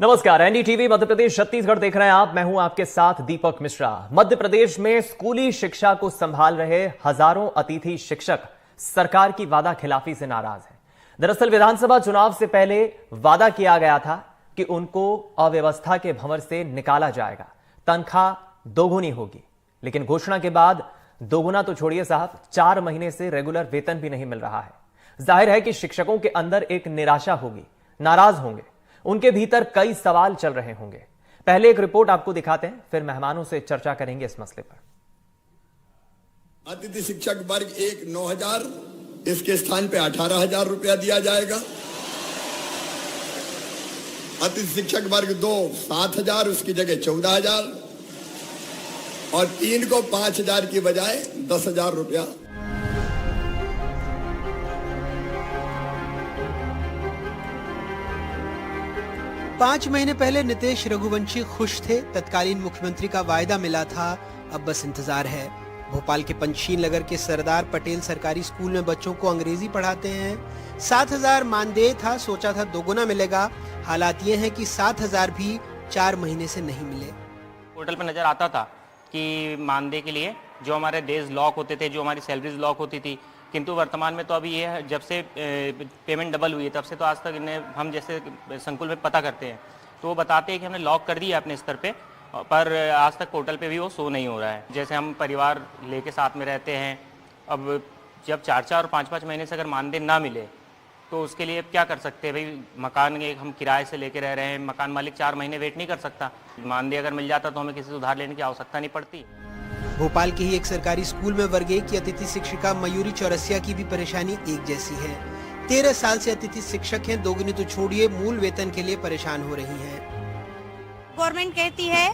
नमस्कार, एनडीटीवी मध्य प्रदेश छत्तीसगढ़ देख रहे हैं आप। मैं हूं आपके साथ दीपक मिश्रा। मध्य प्रदेश में स्कूली शिक्षा को संभाल रहे हजारों अतिथि शिक्षक सरकार की वादा खिलाफी से नाराज हैं। दरअसल विधानसभा चुनाव से पहले वादा किया गया था कि उनको अव्यवस्था के भंवर से निकाला जाएगा, तनख्वाह दोगुनी होगी। लेकिन घोषणा के बाद दोगुना तो छोड़िए साहब, 4 महीने से रेगुलर वेतन भी नहीं मिल रहा है। जाहिर है कि शिक्षकों के अंदर एक निराशा होगी, नाराज होंगे, उनके भीतर कई सवाल चल रहे होंगे। पहले एक रिपोर्ट आपको दिखाते हैं, फिर मेहमानों से चर्चा करेंगे इस मसले पर। अतिथि शिक्षक वर्ग 1 9,000, इसके स्थान पे 18,000 रुपया दिया जाएगा। अतिथि शिक्षक वर्ग 2 7,000, उसकी जगह 14,000, और 3 को 5,000 की बजाय 10,000 रुपया। पांच महीने पहले नीतीश रघुवंशी खुश थे, तत्कालीन मुख्यमंत्री का वायदा मिला था, अब बस इंतजार है। भोपाल के पंचशील नगर के सरदार पटेल सरकारी स्कूल में बच्चों को अंग्रेजी पढ़ाते हैं। 7,000 मानदेय था, सोचा था दोगुना मिलेगा। हालात ये हैं कि 7,000 भी 4 महीने से नहीं मिले। पोर्टल पर नजर आता था कि मानदेय के लिए जो हमारे डेज लॉक होते थे, जो हमारी सैलरीज लॉक होती थी, किंतु वर्तमान में तो अभी ये है, जब से पेमेंट डबल हुई है तब से तो आज तक इन्हें हम जैसे संकुल में पता करते हैं तो वो बताते हैं कि हमने लॉक कर दिया अपने स्तर पे, पर आज तक पोर्टल पे भी वो शो नहीं हो रहा है। जैसे हम परिवार लेके साथ में रहते हैं, अब जब 4-4 और 5-5 महीने से अगर मानदेय ना मिले तो उसके लिए क्या कर सकते हैं भाई। मकान एक हम किराए से लेके रह रहे हैं, मकान मालिक 4 महीने वेट नहीं कर सकता। मानदेय अगर मिल जाता तो हमें किसी से उधार लेने की आवश्यकता नहीं पड़ती। भोपाल के ही एक सरकारी स्कूल में वर्ग 1 की अतिथि शिक्षिका मयूरी चौरसिया की भी परेशानी एक जैसी है। 13 साल से अतिथि शिक्षक हैं, दोगुनी तो छोड़िए, मूल वेतन के लिए परेशान हो रही हैं। गवर्नमेंट कहती है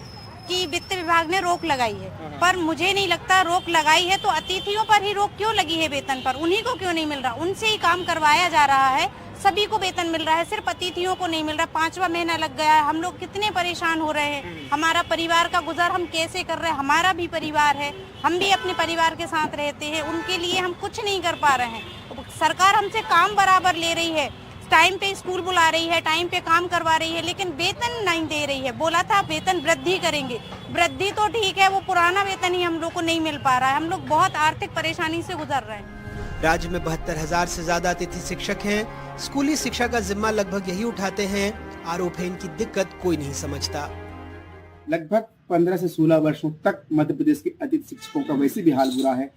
कि वित्त विभाग ने रोक लगाई है, पर मुझे नहीं लगता रोक लगाई है तो अतिथियों पर ही रोक क्यों लगी है वेतन पर, उन्हीं को क्यों नहीं मिल रहा। उनसे ही काम करवाया जा रहा है, सभी को वेतन मिल रहा है, सिर्फ अतिथियों को नहीं मिल रहा। 5वां महीना लग गया है, हम लोग कितने परेशान हो रहे हैं। हमारा परिवार का गुजर हम कैसे कर रहे हैं, हमारा भी परिवार है, हम भी अपने परिवार के साथ रहते हैं, उनके लिए हम कुछ नहीं कर पा रहे हैं। सरकार हमसे काम बराबर ले रही है, टाइम पे स्कूल बुला रही है, टाइम पे काम करवा रही है, लेकिन वेतन नहीं दे रही है। बोला था वेतन वृद्धि करेंगे, वृद्धि तो ठीक है, वो पुराना वेतन ही हम लोग को नहीं मिल पा रहा है। हम लोग बहुत आर्थिक परेशानी से गुजर रहे हैं। राज्य में 72,000 से ज्यादा अतिथि शिक्षक हैं। स्कूली शिक्षा का जिम्मा लगभग यही उठाते हैं। आरोप है इनकी दिक्कत कोई नहीं समझता। लगभग 15 से 16 वर्षों तक मध्य प्रदेश के अतिथि शिक्षकों का वैसे भी हाल बुरा है।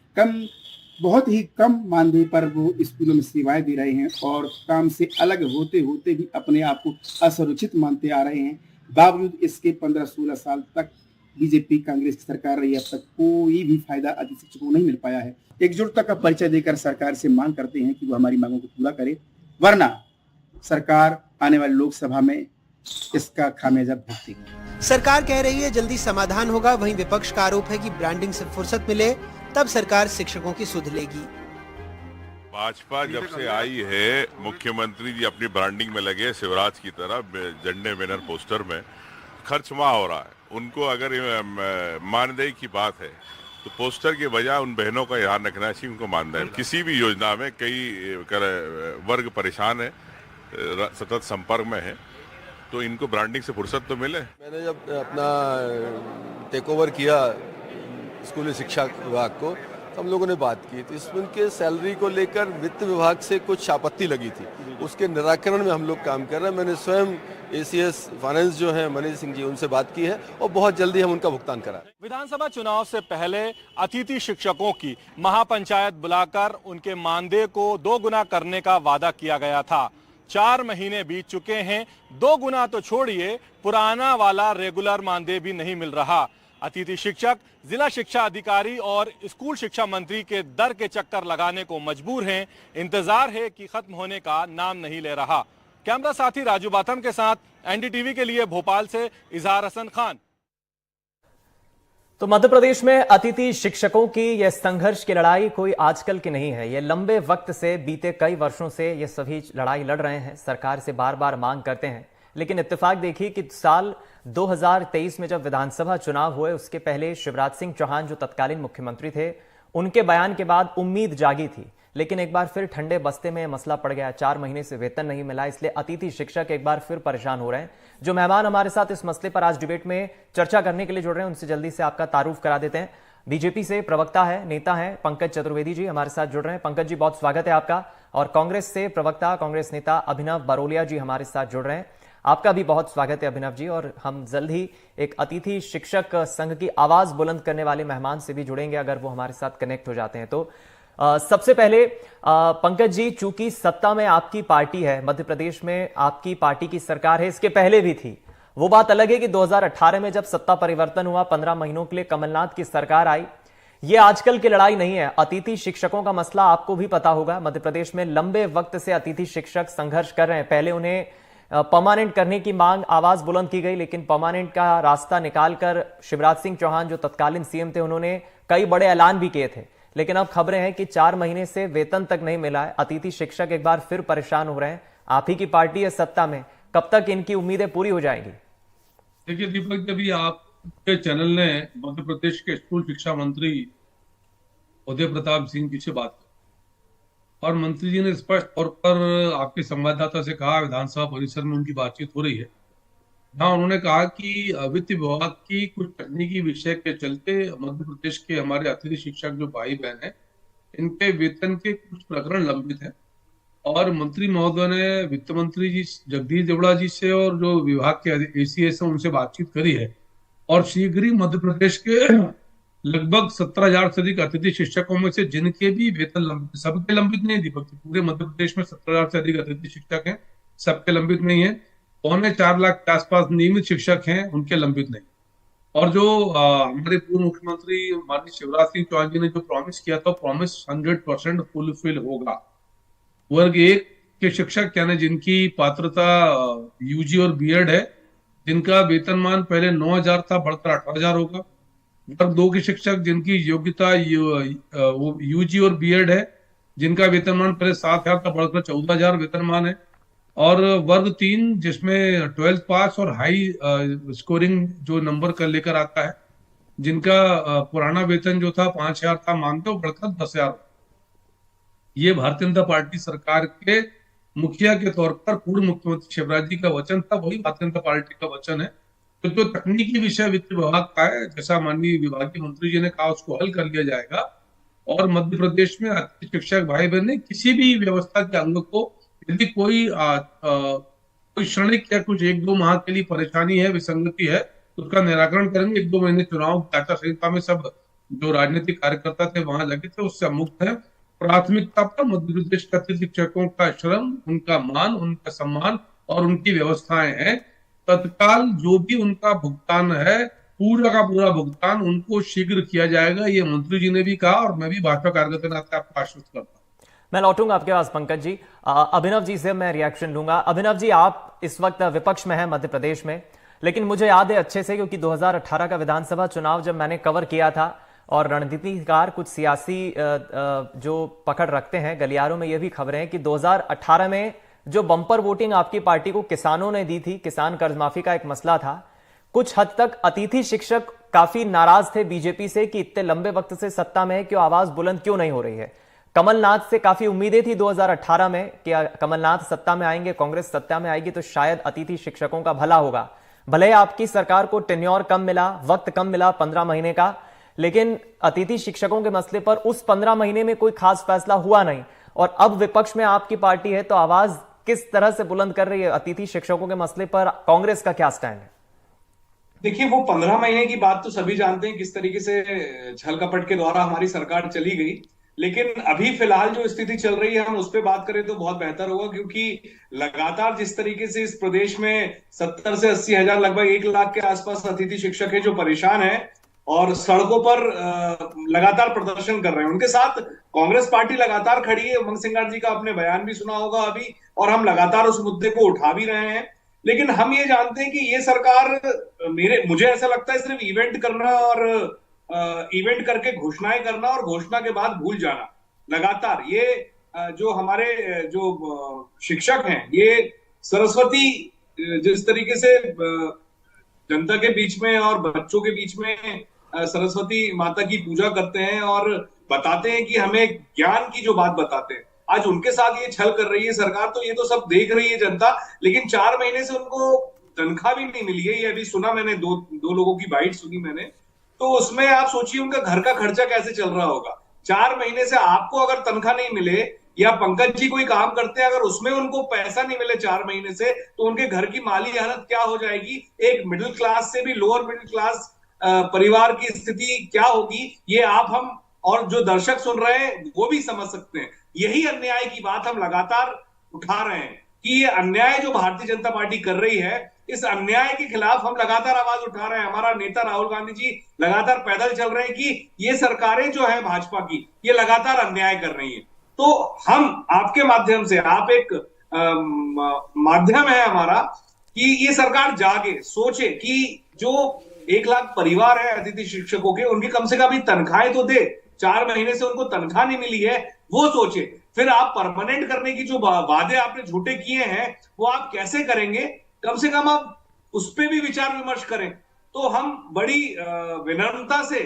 बहुत ही कम मानदेय पर वो स्कूलों में सेवाएं दे रहे हैं और काम से अलग होते होते भी अपने आप को असुरक्षित मानते आ रहे हैं। बावजूद इसके 15-16 साल तक बीजेपी कांग्रेस की सरकार रही, अब तक कोई भी फायदा अतिथि शिक्षकों को नहीं मिल पाया है। एकजुटता का परिचय देकर सरकार से मांग करते हैं कि वो हमारी मांगों को पूरा करे, वरना सरकार आने वाली लोकसभा में इसका खामियाजा भुगतेगी। सरकार कह रही है जल्दी समाधान होगा, वहीं विपक्ष का आरोप है कि ब्रांडिंग से फुर्सत मिले तब सरकार शिक्षकों की सुध लेगी। भाजपा जब से आई है, मुख्यमंत्री जी अपनी ब्रांडिंग में लगे, शिवराज की तरह झंडे बैनर पोस्टर में खर्च वहाँ हो रहा है। उनको अगर मानदेय की बात है तो पोस्टर के बजाय उन बहनों का ध्यान रखना चाहिए, उनको मानदेय। किसी भी योजना में कई वर्ग परेशान है, सतत संपर्क में है, तो इनको ब्रांडिंग से फुर्सत तो मिले। मैंने जब अपना टेक ओवर किया स्कूली शिक्षा विभाग को, तो हम लोगों ने बात की थी, इसमें उनके सैलरी को लेकर वित्त विभाग से कुछ आपत्ति लगी थी, उसके निराकरण में हम लोग काम कर रहे हैं। मैंने स्वयं एसीएस फाइनेंस जो है मनीष सिंह जी, उनसे बात की है और बहुत जल्दी हम उनका भुगतान करा। विधानसभा चुनाव से पहले अतिथि शिक्षकों की महापंचायत बुलाकर उनके मानदेय को 2 गुना करने का वादा किया गया था। 4 महीने बीत चुके हैं, 2 गुना तो छोड़िए, पुराना वाला रेगुलर मानदेय भी नहीं मिल रहा। अतिथि शिक्षक जिला शिक्षा अधिकारी और स्कूल शिक्षा मंत्री के दर के चक्कर लगाने को मजबूर हैं। इंतजार है कि खत्म होने का नाम नहीं ले रहा। कैमरा साथी राजू बाथम के साथ एनडीटीवी के लिए भोपाल से इजहार हसन खान। तो मध्य प्रदेश में अतिथि शिक्षकों की यह संघर्ष की लड़ाई कोई आजकल की नहीं है। यह लंबे वक्त से, बीते कई वर्षों से ये सभी लड़ाई लड़ रहे हैं, सरकार से बार बार मांग करते हैं। लेकिन इत्तेफाक देखिए कि साल 2023 में जब विधानसभा चुनाव हुए, उसके पहले शिवराज सिंह चौहान जो तत्कालीन मुख्यमंत्री थे, उनके बयान के बाद उम्मीद जागी थी। लेकिन एक बार फिर ठंडे बस्ते में मसला पड़ गया। 4 महीने से वेतन नहीं मिला, इसलिए अतिथि शिक्षक एक बार फिर परेशान हो रहे हैं। जो मेहमान हमारे साथ इस मसले पर आज डिबेट में चर्चा करने के लिए जुड़ रहे हैं, उनसे जल्दी से आपका तारुफ करा देते हैं। बीजेपी से प्रवक्ता है, नेता है पंकज चतुर्वेदी जी हमारे साथ जुड़ रहे हैं। पंकज जी, बहुत स्वागत है आपका। और कांग्रेस से प्रवक्ता, कांग्रेस नेता अभिनव बरोलिया जी हमारे साथ जुड़ रहे हैं। आपका भी बहुत स्वागत है अभिनव जी। और हम जल्द ही एक अतिथि शिक्षक संघ की आवाज बुलंद करने वाले मेहमान से भी जुड़ेंगे, अगर वो हमारे साथ कनेक्ट हो जाते हैं तो। सबसे पहले पंकज जी, चूंकि सत्ता में आपकी पार्टी है, मध्य प्रदेश में आपकी पार्टी की सरकार है, इसके पहले भी थी। वो बात अलग है कि 2018 में जब सत्ता परिवर्तन हुआ, 15 महीनों के लिए कमलनाथ की सरकार आई। ये आजकल की लड़ाई नहीं है। अतिथि शिक्षकों का मसला आपको भी पता होगा, मध्य प्रदेश में लंबे वक्त से अतिथि शिक्षक संघर्ष कर रहे हैं। पहले उन्हें परमानेंट करने की मांग, आवाज बुलंद की गई, लेकिन परमानेंट का रास्ता निकालकर शिवराज सिंह चौहान जो तत्कालीन सीएम थे, उन्होंने कई बड़े ऐलान भी किए थे। लेकिन अब खबरें हैं कि 4 महीने से वेतन तक नहीं मिला है। अतिथि शिक्षक एक बार फिर परेशान हो रहे हैं। आप ही की पार्टी है सत्ता में, कब तक इनकी उम्मीदें पूरी हो जाएंगी? देखिए दीपक, जब आपके चैनल ने मध्य प्रदेश के स्कूल शिक्षा मंत्री उदय प्रताप सिंह जी से बात की और मंत्री जी ने स्पष्ट तौर पर आपके संवाददाता से कहा, विधानसभा परिसर में उनकी बातचीत हो रही है, जहां उन्होंने कहा कि वित्त विभाग की कुछ तकनीकी विषय के चलते मध्य प्रदेश के हमारे अतिथि शिक्षक जो भाई बहन हैं, इनके वेतन के कुछ प्रकरण लंबित हैं। और मंत्री महोदय ने वित्त मंत्री जी जगदीश देवड़ा जी से और जो विभाग के एसीएस हैं उनसे बातचीत करी है और शीघ्र ही मध्य प्रदेश के लगभग 17,000 से अधिक अतिथि शिक्षकों में से जिनके भी वेतन लंबित, सबके लंबित नहीं दीपक, पूरे मध्य प्रदेश में 17,000 से अधिक अतिथि शिक्षक हैं, सबके लंबित नहीं है। 4.25 लाख के आसपास नियमित शिक्षक हैं, उनके लंबित नहीं। और जो हमारे पूर्व मुख्यमंत्री माननीय शिवराज सिंह चौहान जी ने जो प्रॉमिस किया था, प्रॉमिस 100% फुलफिल होगा। वर्ग 1 के शिक्षक यानी जिनकी पात्रता यूजी और बीएड है, जिनका वेतनमान पहले 9,000 था, बढ़कर 18,000 होगा। वर्ग 2 के शिक्षक जिनकी योग्यता यूजी और बीएड है, जिनका वेतनमान पहले 7,000 था, बढ़कर 14,000 वेतनमान है। और वर्ग 3 जिसमें 12th पास और हाई स्कोरिंग जो नंबर कर लेकर आता है, जिनका पुराना वेतन जो था 5,000 था मानते, वो बढ़कर 10,000। ये भारतीय जनता पार्टी सरकार के मुखिया के तौर पर पूर्व मुख्यमंत्री शिवराज जी का वचन था, वही भारतीय जनता पार्टी का वचन है। तो जो तकनीकी विषय वित्त विभाग का है, जैसा माननीय विभागीय मंत्री जी ने कहा, उसको हल कर लिया जाएगा। और मध्य प्रदेश में अतिथि शिक्षक भाई बहन ने किसी भी व्यवस्था के अंग को यदि कोई क्षणिक या कुछ 1-2 माह के लिए परेशानी है, विसंगति है, तो उसका निराकरण करेंगे। 1-2 महीने चुनाव आचार संहिता में सब जो राजनीतिक कार्यकर्ता थे वहां लगे थे, उससे मुक्त है। प्राथमिकता पर मध्य प्रदेश के अतिथि शिक्षकों का श्रम, उनका मान, उनका सम्मान और उनकी व्यवस्थाएं हैं। तत्काल जो भी उनका भुगतान है, पूरा का पूरा भुगतान उनको शीघ्र किया जाएगा, ये मंत्री जी ने भी कहा और मैं भी भाजपा कार्यकर्ता के नाते आपको आश्वस्त करता हूं। मैं लौटूंगा आपके पास पंकज जी। अभिनव जी से मैं रिएक्शन लूंगा। अभिनव जी, आप इस वक्त विपक्ष में हैं मध्य प्रदेश में, लेकिन मुझे याद है अच्छे से, क्योंकि 2018 का विधानसभा चुनाव जब मैंने कवर किया था, और रणनीतिकार कुछ सियासी जो पकड़ रखते हैं गलियारों में, ये भी खबरें हैं कि 2018 में जो बम्पर वोटिंग आपकी पार्टी को किसानों ने दी थी, किसान कर्ज माफी का एक मसला था, कुछ हद तक अतिथि शिक्षक काफी नाराज थे बीजेपी से कि इतने लंबे वक्त से सत्ता में है, क्यों आवाज बुलंद क्यों नहीं हो रही है। कमलनाथ से काफी उम्मीदें थी 2018 में कि कमलनाथ सत्ता में आएंगे, कांग्रेस सत्ता में आएगी तो शायद अतिथि शिक्षकों का भला होगा। भले आपकी सरकार को टेन्योर कम मिला, वक्त कम मिला 15 महीने का, लेकिन अतिथि शिक्षकों के मसले पर उस 15 महीने में कोई खास फैसला हुआ नहीं। और अब विपक्ष में आपकी पार्टी है, तो आवाज किस तरह से बुलंद कर रही है अतिथि शिक्षकों के मसले पर? कांग्रेस का क्या स्टैंड है? देखिए, वो 15 महीने की बात तो सभी जानते हैं किस तरीके से छल कपट के द्वारा हमारी सरकार चली गई। लेकिन अभी फिलहाल जो स्थिति चल रही है, हम उस पर बात करें तो बहुत बेहतर होगा, क्योंकि लगातार जिस तरीके से इस प्रदेश में 70 से 80 हजार, लगभग 1 लाख के आसपास अतिथि शिक्षक है जो परेशान है और सड़कों पर लगातार प्रदर्शन कर रहे हैं। उनके साथ कांग्रेस पार्टी लगातार खड़ी है। उमंग सिंगार जी का आपने बयान भी सुना होगा अभी, और हम लगातार उस मुद्दे को उठा भी रहे हैं। लेकिन हम ये जानते हैं कि ये सरकार, मुझे ऐसा लगता है, सिर्फ इवेंट करना और इवेंट करके घोषणाएं करना और घोषणा के बाद भूल जाना लगातार। ये जो हमारे जो शिक्षक हैं, ये सरस्वती जिस तरीके से जनता के बीच में और बच्चों के बीच में सरस्वती माता की पूजा करते हैं और बताते हैं कि हमें ज्ञान की जो बात बताते हैं, आज उनके साथ ये छल कर रही है सरकार। तो ये तो सब देख रही है जनता, लेकिन 4 महीने से उनको तनख्वाह भी नहीं मिली है। ये अभी सुना मैंने, दो लोगों की बाइट सुनी मैंने, तो उसमें आप सोचिए उनका घर का खर्चा कैसे चल रहा होगा। 4 महीने से आपको अगर तनख्वाह नहीं मिले, या पंकज जी कोई काम करते हैं अगर उसमें उनको पैसा नहीं मिले 4 महीने से, तो उनके घर की माली हालत क्या हो जाएगी। एक मिडिल क्लास से भी लोअर मिडिल क्लास परिवार की स्थिति क्या होगी, ये आप, हम और जो दर्शक सुन रहे हैं वो भी समझ सकते हैं। यही अन्याय की बात हम लगातार उठा रहे हैं कि ये अन्याय जो भारतीय जनता पार्टी कर रही है, इस अन्याय के खिलाफ हम लगातार आवाज उठा रहे हैं। हमारा नेता राहुल गांधी जी लगातार पैदल चल रहे हैं कि ये सरकारें जो है भाजपा की, ये लगातार अन्याय कर रही हैं। तो हम आपके माध्यम से, आप एक माध्यम है हमारा, कि ये सरकार जागे, सोचे कि जो 1 लाख परिवार है अतिथि शिक्षकों के, उनकी कम से कम तनख्वाहें तो दे। 4 महीने से उनको तनख्वाह नहीं मिली है, वो सोचे। फिर आप परमानेंट करने की जो वादे आपने झूठे किए हैं, वो आप कैसे करेंगे, कम से कम आप उस पर भी विचार विमर्श करें। तो हम बड़ी विनम्रता से,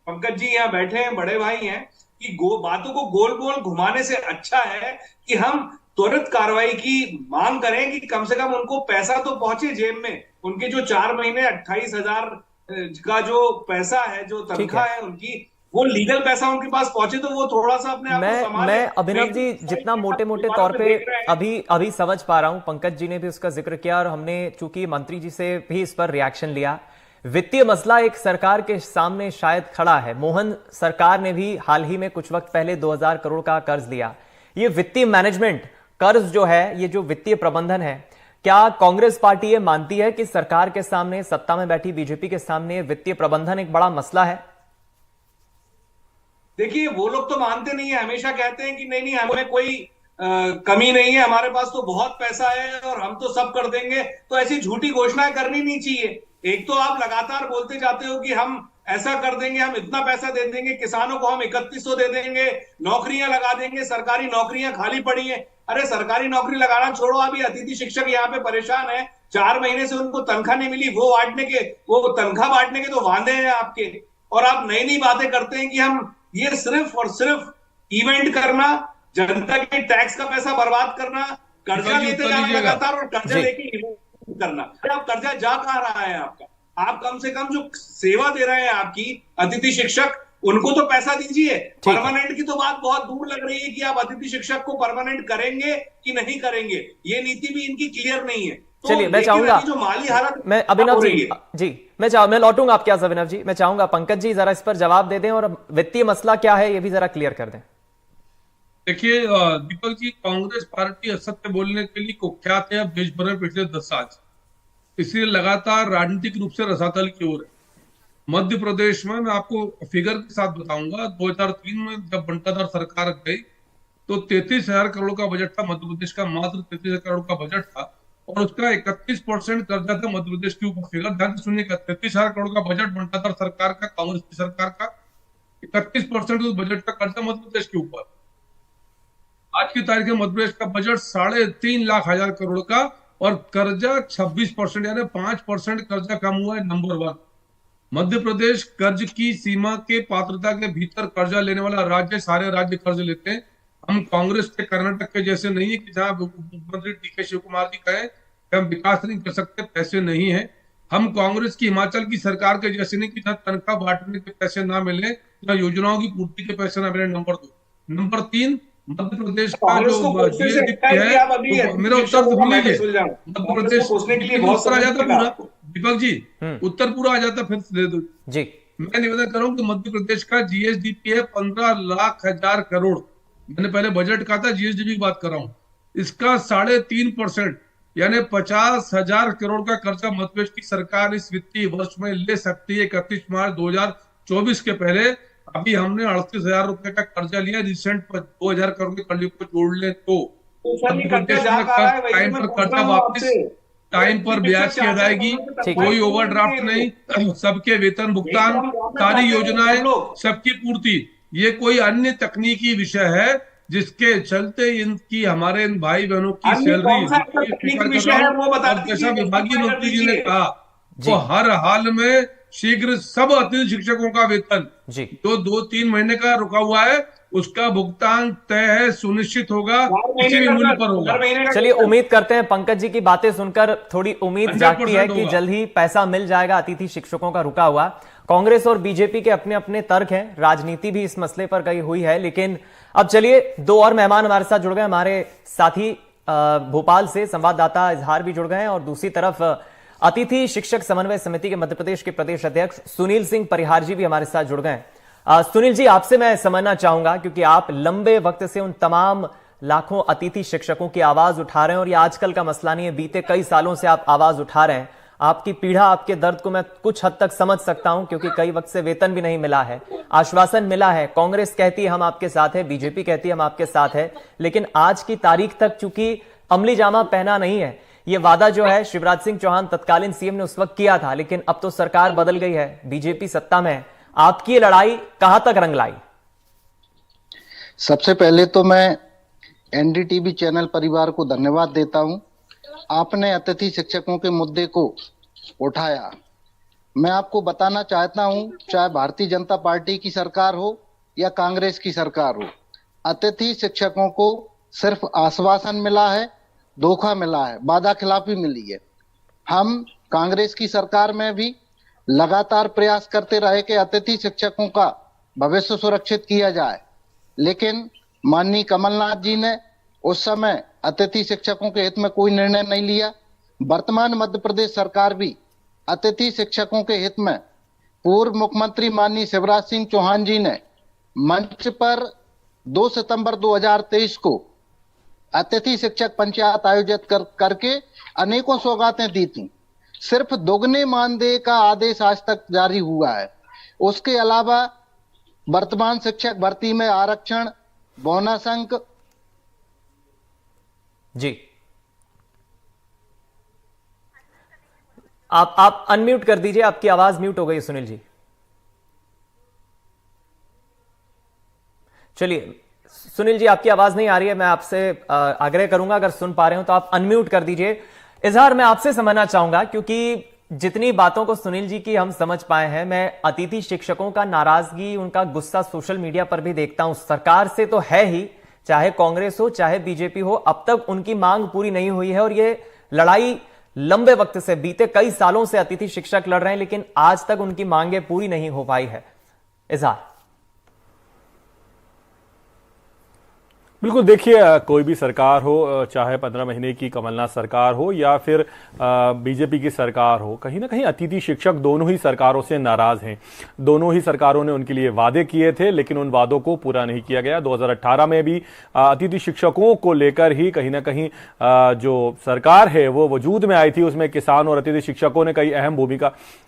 पंकज जी यहाँ बैठे हैं, बड़े भाई हैं, कि बातों को गोल गोल घुमाने से अच्छा है कि हम त्वरित कार्रवाई की मांग करें कि कम से कम उनको पैसा तो पहुंचे जेब में। उनके जो 4 महीने 28,000 का जो पैसा है, जो तनख्वाह है उनकी, वो लीगल पैसा उनके पास पहुंचे, तो वो थोड़ा सा अपने आप को संभाले। मैं अभिनव जी जितना मोटे मोटे तौर पे अभी समझ पा रहा हूं, पंकज जी ने भी उसका जिक्र किया और हमने चूंकि मंत्री जी से भी इस पर रिएक्शन लिया। वित्तीय मसला एक सरकार के सामने शायद खड़ा है। मोहन सरकार ने भी हाल ही में कुछ वक्त पहले 2000 करोड़ का कर्ज लिया। ये वित्तीय मैनेजमेंट, कर्ज जो है, ये जो वित्तीय प्रबंधन है, क्या कांग्रेस पार्टी ये मानती है कि सरकार के सामने, सत्ता में बैठी बीजेपी के सामने वित्तीय प्रबंधन एक बड़ा मसला है? देखिए, वो लोग तो मानते नहीं है, हमेशा कहते हैं कि नहीं हमें कोई कमी नहीं है, हमारे पास तो बहुत पैसा है और हम तो सब कर देंगे। तो ऐसी झूठी घोषणाएं करनी नहीं चाहिए। एक तो आप लगातार बोलते जाते हो कि हम ऐसा कर देंगे, हम इतना पैसा दे देंगे, किसानों को हम 3100 दे देंगे, नौकरियां लगा देंगे, सरकारी नौकरियां खाली पड़ी हैं। अरे सरकारी नौकरी लगाना छोड़ो, अभी अतिथि शिक्षक यहाँ पे परेशान है, 4 महीने से उनको तनख्वाह नहीं मिली, वो तनख्वाह बांटने के तो वादे हैं आपके, और आप नई नई बातें करते हैं कि हम ये सिर्फ और सिर्फ इवेंट करना, जनता के टैक्स का पैसा बर्बाद करना, कर्जा लेते जाना लगातार और कर्जा लेके करना। अब कर्जा जा कहां रहा है आपका? आप कम से कम जो सेवा दे रहे हैं आपकी अतिथि शिक्षक, उनको तो पैसा दीजिए। परमानेंट की तो बात बहुत दूर लग रही है कि आप अतिथि शिक्षक को परमानेंट करेंगे कि नहीं करेंगे, ये नीति भी इनकी क्लियर नहीं है। तो चलिए, मैं चाहूंगा जो माली हालत, मैं अभिनव जी मैं लौटूंगा आपके पास। अभिनव जी, मैं चाहूंगा पंकज जी जरा इस पर जवाब दे दें और वित्तीय मसला क्या है ये भी जरा क्लियर कर दें। देखिए दीपक जी, कांग्रेस पार्टी असत्य बोलने के लिए कुख्यात है देश भर में पिछले 10 साल, इसलिए लगातार राजनीतिक रूप से रसातल की ओर है। मध्य प्रदेश में मैं आपको फिगर के साथ बताऊंगा, 2003 में जब बंटाधार सरकार गई तो 33,000 करोड़ का बजट था मध्य प्रदेश का, मात्र 33,000 करोड़ का बजट था, और उसका 31% कर्जा था मध्य प्रदेश के ऊपर। फिगर ध्यान से सुनिएगा, 33,000 करोड़ का बजट बंटाधार सरकार का, कांग्रेस की सरकार का, 31% उस बजट का कर्जा मध्य प्रदेश के ऊपर। आज की तारीख में मध्य प्रदेश का बजट 3.5 लाख हजार करोड़ का, और कर्जा 26%, यानी 5% कर्जा कम हुआ है। नंबर 1 मध्य प्रदेश कर्ज की सीमा के पात्रता के भीतर कर्जा लेने वाला राज्य, सारे राज्य कर्ज लेते हैं। हम कांग्रेस के कर्नाटक के जैसे नहीं है कि जहां मुख्यमंत्री डी.के. शिव कुमार जी कहे कि हम विकास नहीं कर सकते, पैसे नहीं है। हम कांग्रेस की हिमाचल की सरकार के जैसे नहीं कि जहां तनख्वाह बांटने के पैसे ना मिले, जहां योजनाओं की पूर्ति के पैसे ना मिले। नंबर 2। नंबर 3, मध्य प्रदेश का जो जीएसडीपी है, मेरा उत्तर सुन लीजिए, मध्य प्रदेश उत्तर आ जाता पूरा, दीपक जी उत्तर पूरा आ जाता, फिर दे दो जी। मैं निवेदन कर रहा हूँ कि मध्य प्रदेश का जीएसडीपी है 15 लाख हजार करोड़। मैंने पहले बजट कहा था, जीएसडीपी की बात कर रहा हूँ। इसका 3.5% यानी 50,000 करोड़ का कर्जा मध्य प्रदेश की सरकार इस वित्तीय वर्ष में ले सकती है 31 मार्च 2024 के पहले। अभी हमने 38,000 रुपए का कर्जा लिया, रिसेंट 2,000 करोड़ के कर्जे को जोड़ ले तो मध्य प्रदेश में टाइम पर कर्जा वापस, टाइम पर ब्याज की अदायगी, कोई ओवरड्राफ्ट नहीं, सबके वेतन भुगतान, सारी योजनाएं सबकी पूर्ति। ये कोई अन्य तकनीकी विषय है जिसके चलते इनकी, हमारे इन भाई बहनों की सैलरी, जैसा विभागीय मंत्री जी ने कहा, वो हर हाल में शीघ्र सब अतिथि शिक्षकों का वेतन जी जो 2-3 महीने का रुका हुआ है उसका भुगतान तय है, सुनिश्चित होगा, किसी भी मूल्य पर होगा। चलिए उम्मीद करते हैं पंकज जी की बातें सुनकर थोड़ी उम्मीद जागती है कि जल्द ही पैसा मिल जाएगा अतिथि शिक्षकों का रुका हुआ। कांग्रेस और बीजेपी के अपने अपने तर्क हैं, राजनीति भी इस मसले पर कही हुई है, लेकिन अब चलिए दो और मेहमान हमारे साथ जुड़ गए। हमारे साथी भोपाल से संवाददाता इजहार भी जुड़ गए हैं और दूसरी तरफ अतिथि शिक्षक समन्वय समिति के मध्य प्रदेश के प्रदेश अध्यक्ष सुनील सिंह परिहार जी भी हमारे साथ जुड़ गए। सुनील जी, आपसे मैं समझना चाहूंगा क्योंकि आप लंबे वक्त से उन तमाम लाखों अतिथि शिक्षकों की आवाज उठा रहे हैं और ये आजकल का मसला नहीं है, बीते कई सालों से आप आवाज उठा रहे हैं। आपकी पीड़ा, आपके दर्द को मैं कुछ हद तक समझ सकता हूं क्योंकि कई वक्त से वेतन भी नहीं मिला है, आश्वासन मिला है, कांग्रेस कहती है हम आपके साथ है, बीजेपी कहती है हम आपके साथ है, लेकिन आज की तारीख तक चूंकि अमली जामा पहना नहीं है। ये वादा जो है शिवराज सिंह चौहान तत्कालीन सीएम ने उस वक्त किया था, लेकिन अब तो सरकार बदल गई है, बीजेपी सत्ता में है। आपकी ये लड़ाई कहां तक रंग लाई? सबसे पहले तो मैं एनडीटीवी चैनल परिवार को धन्यवाद देता हूं। आपने अतिथि शिक्षकों के मुद्दे को उठाया। मैं आपको बताना चाहता हूं, चाहे भारतीय जनता पार्टी की सरकार हो या कांग्रेस की सरकार हो, अतिथि शिक्षकों को सिर्फ आश्वासन मिला है, धोखा मिला है, वादा खिलाफी मिली है। हम कांग्रेस की सरकार में भी लगातार प्रयास करते रहे कि अतिथि शिक्षकों का भविष्य सुरक्षित किया जाए, लेकिन माननीय कमलनाथ जी ने उस समय अतिथि शिक्षकों के हित में कोई निर्णय नहीं लिया। वर्तमान मध्य प्रदेश सरकार भी अतिथि शिक्षकों के हित में पूर्व मुख्यमंत्री माननीय शिवराज सिंह चौहान जी ने मंच पर 2 सितंबर 2023 को अतिथि शिक्षक पंचायत आयोजित करके अनेकों सौगातें दी थी। सिर्फ दोगुने मानदेय का आदेश आज तक जारी हुआ है। उसके अलावा वर्तमान शिक्षक भर्ती में आरक्षण, बोनस अंक। जी आप अनम्यूट कर दीजिए, आपकी आवाज म्यूट हो गई सुनील जी। चलिए सुनील जी, आपकी आवाज नहीं आ रही है, मैं आपसे आग्रह करूंगा अगर सुन पा रहे हो तो आप अनम्यूट कर दीजिए। इजहार, मैं आपसे समझना चाहूंगा क्योंकि जितनी बातों को सुनील जी की हम समझ पाए हैं, मैं अतिथि शिक्षकों का नाराजगी, उनका गुस्सा सोशल मीडिया पर भी देखता हूं। सरकार से तो है ही, चाहे कांग्रेस हो चाहे बीजेपी हो, अब तक उनकी मांग पूरी नहीं हुई है और ये लड़ाई लंबे वक्त से, बीते कई सालों से अतिथि शिक्षक लड़ रहे हैं, लेकिन आज तक उनकी मांगे पूरी नहीं हो पाई है। इजहार। बिल्कुल, देखिए कोई भी सरकार हो, चाहे 15 महीने की कमलनाथ सरकार हो या फिर बीजेपी की सरकार हो, कहीं ना कहीं अतिथि शिक्षक दोनों ही सरकारों से नाराज हैं। दोनों ही सरकारों ने उनके लिए वादे किए थे, लेकिन उन वादों को पूरा नहीं किया गया। 2018 में भी अतिथि शिक्षकों को लेकर ही कहीं ना कहीं जो सरकार है वो वजूद में आई थी, उसमें किसान और अतिथि शिक्षकों ने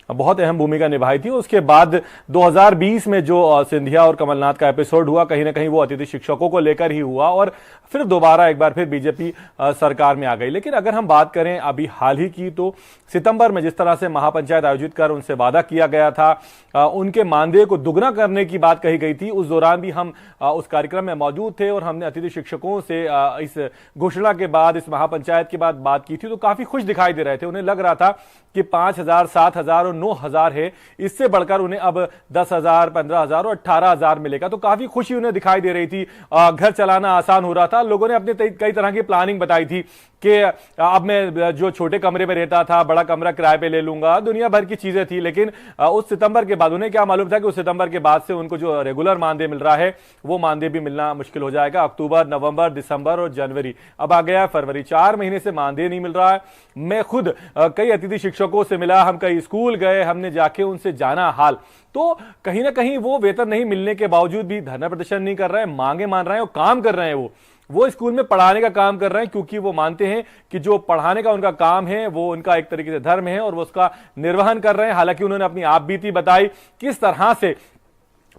बहुत अहम भूमिका निभाई थी। उसके बाद 2020 में जो सिंधिया और कमलनाथ का एपिसोड हुआ, कहीं ना कहीं वो अतिथि शिक्षकों को लेकर ही हुआ और फिर दोबारा एक बार फिर बीजेपी सरकार में आ गई। लेकिन अगर हम बात करें अभी हाल ही की, तो सितंबर में जिस तरह से महापंचायत आयोजित कर उनसे वादा किया गया था, उनके मानदेय को दुगना करने की बात कही गई थी, उस दौरान भी हम उस कार्यक्रम में मौजूद थे और हमने अतिथि शिक्षकों से इस घोषणा के बाद, इस महापंचायत के बाद बात की थी, तो काफी खुश दिखाई दे रहे थे। उन्हें लग रहा था कि 5,000, 7,000 और 9,000 है, इससे बढ़कर उन्हें अब 10,000, 15,000 और 18,000 मिलेगा, तो काफी खुशी उन्हें दिखाई दे रही थी। घर चलाना आसान हो रहा था। लोगों ने अपने कई तरह की प्लानिंग बताई थी कि अब मैं जो छोटे कमरे में रहता था, बड़ा कमरा किराए पे ले लूंगा, दुनिया भर की चीजें थी। लेकिन उस सितंबर के बाद उन्हें क्या मालूम था कि उस सितंबर के बाद से उनको जो रेगुलर मानदेय मिल रहा है वो मानदेय भी मिलना मुश्किल हो जाएगा। अक्टूबर, नवंबर, दिसंबर और जनवरी, अब आ गया फरवरी, 4 महीने से मानदेय नहीं मिल रहा है। मैं खुद कई अतिथि शिक्षकों से मिला, हम कई स्कूल गए, हमने जाके उनसे जाना हाल, तो कहीं ना कहीं वो वेतन नहीं मिलने के बावजूद भी धरना प्रदर्शन नहीं कर रहे हैं, मांगे मान रहे हैं और काम कर रहे हैं। वो स्कूल में पढ़ाने का काम कर रहे हैं, क्योंकि वो मानते हैं कि जो पढ़ाने का उनका काम है वो उनका एक तरीके से धर्म है और वो उसका निर्वहन कर रहे हैं। हालांकि उन्होंने अपनी आप बीती बताई, किस तरह से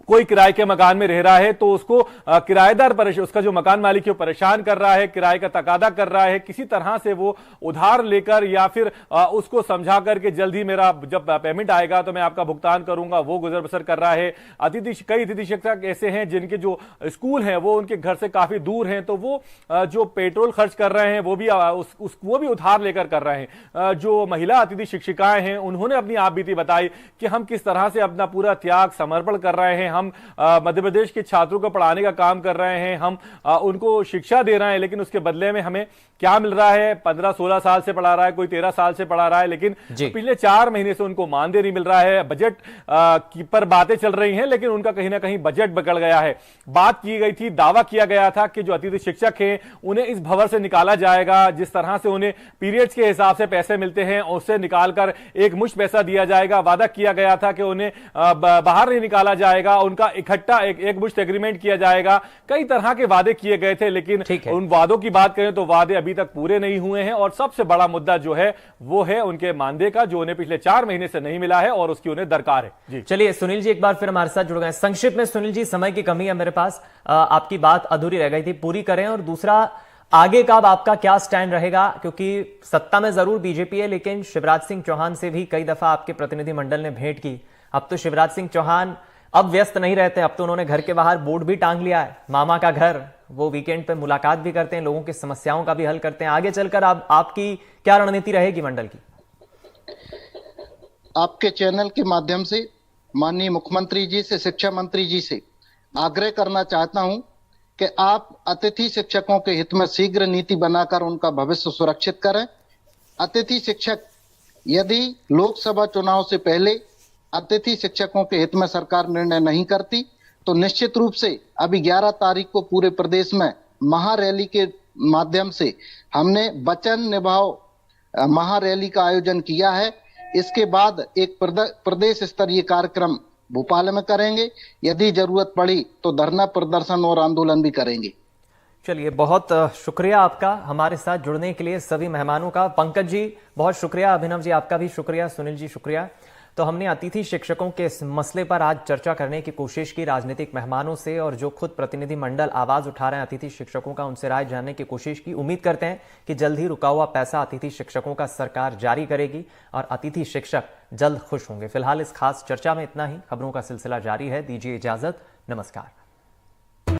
कोई किराए के मकान में रह रहा है तो उसको किराएदार उसका जो मकान मालिक है वो परेशान कर रहा है, किराए का तकादा कर रहा है, किसी तरह से वो उधार लेकर या फिर उसको समझा करके जल्द ही मेरा जब पेमेंट आएगा तो मैं आपका भुगतान करूंगा, वो गुजर बसर कर रहा है। कई अतिथि शिक्षक ऐसे हैं जिनके जो स्कूल हैं वो उनके घर से काफी दूर हैं, तो वो जो पेट्रोल खर्च कर रहे हैं वो भी उधार लेकर कर रहे हैं। जो महिला अतिथि शिक्षिकाएं हैं उन्होंने अपनी आप बीती बताई कि हम किस तरह से अपना पूरा त्याग समर्पण कर रहे हैं, हम मध्य प्रदेश के छात्रों को पढ़ाने का काम कर रहे हैं, हम उनको शिक्षा दे रहे हैं, लेकिन उसके बदले में हमें क्या मिल रहा है? 15-16 साल से पढ़ा रहा है, कोई 13 साल से पढ़ा रहा है, लेकिन पिछले 4 महीने से उनको मानदेय नहीं मिल रहा है। बजट पर बातें चल रही हैं लेकिन उनका कहीं ना कहीं बजट बिगड़ गया है। बात की गई थी, दावा किया गया था कि जो अतिथि शिक्षक हैं उन्हें इस भंवर से निकाला जाएगा, जिस तरह से उन्हें पीरियड्स के हिसाब से पैसे मिलते हैं उससे निकालकर एक मुश्त पैसा दिया जाएगा। वादा किया गया था कि उन्हें बाहर नहीं निकाला जाएगा, उनका इकट्ठा एक मुश्त एग्रीमेंट किया जाएगा। कई तरह के वादे किए गए थे, लेकिन उन वादों की बात करें तो वादे अभी तक पूरे नहीं हुए हैं। और सबसे बड़ा मुद्दा जो है वो है उनके मानदेय का, जो उन्हें पिछले 4 महीने से नहीं मिला है और उसकी उन्हें दरकार है। जी चलिए सुनील जी एक बार फिर हमारे साथ जुड़ गए। संक्षिप्त में सुनील जी, समय की कमी है मेरे पास, आपकी बात अधूरी रह गई थी, पूरी करें। और दूसरा, आगे का आपका क्या स्टैंड रहेगा? क्योंकि सत्ता में जरूर बीजेपी है, लेकिन शिवराज सिंह चौहान से भी कई दफा आपके प्रतिनिधिमंडल ने भेंट की। अब तो शिवराज सिंह चौहान अब व्यस्त नहीं रहते, अब तो उन्होंने घर के बाहर बोर्ड भी टांग लिया है, मामा का घर। वो वीकेंड पे मुलाकात भी करते हैं, लोगों की समस्याओं का भी हल करते हैं। आगे चलकर आपकी क्या रणनीति रहेगी मंडल की? आपके चैनल के माध्यम से माननीय मुख्यमंत्री जी से, शिक्षा मंत्री जी से आग्रह करना चाहता हूं कि आप अतिथि शिक्षकों के हित में शीघ्र नीति बनाकर उनका भविष्य सुरक्षित करें। अतिथि शिक्षक, यदि लोकसभा चुनाव से पहले अतिथि शिक्षकों के हित में सरकार निर्णय नहीं करती तो निश्चित रूप से अभी 11 तारीख को पूरे प्रदेश में महारैली के माध्यम से हमने वचन निभाओ महारैली का आयोजन किया है। इसके बाद एक प्रदेश स्तरीय कार्यक्रम भोपाल में करेंगे, यदि जरूरत पड़ी तो धरना प्रदर्शन और आंदोलन भी करेंगे। चलिए, बहुत शुक्रिया आपका हमारे साथ जुड़ने के लिए, सभी मेहमानों का। पंकज जी बहुत शुक्रिया, अभिनव जी आपका भी शुक्रिया, सुनील जी शुक्रिया। तो हमने अतिथि शिक्षकों के इस मसले पर आज चर्चा करने की कोशिश की राजनीतिक मेहमानों से, और जो खुद प्रतिनिधि मंडल आवाज उठा रहे हैं अतिथि शिक्षकों का, उनसे राय जानने की कोशिश की। उम्मीद करते हैं कि जल्द ही रुका हुआ पैसा अतिथि शिक्षकों का सरकार जारी करेगी और अतिथि शिक्षक जल्द खुश होंगे। फिलहाल इस खास चर्चा में इतना ही। खबरों का सिलसिला जारी है, दीजिए इजाजत, नमस्कार।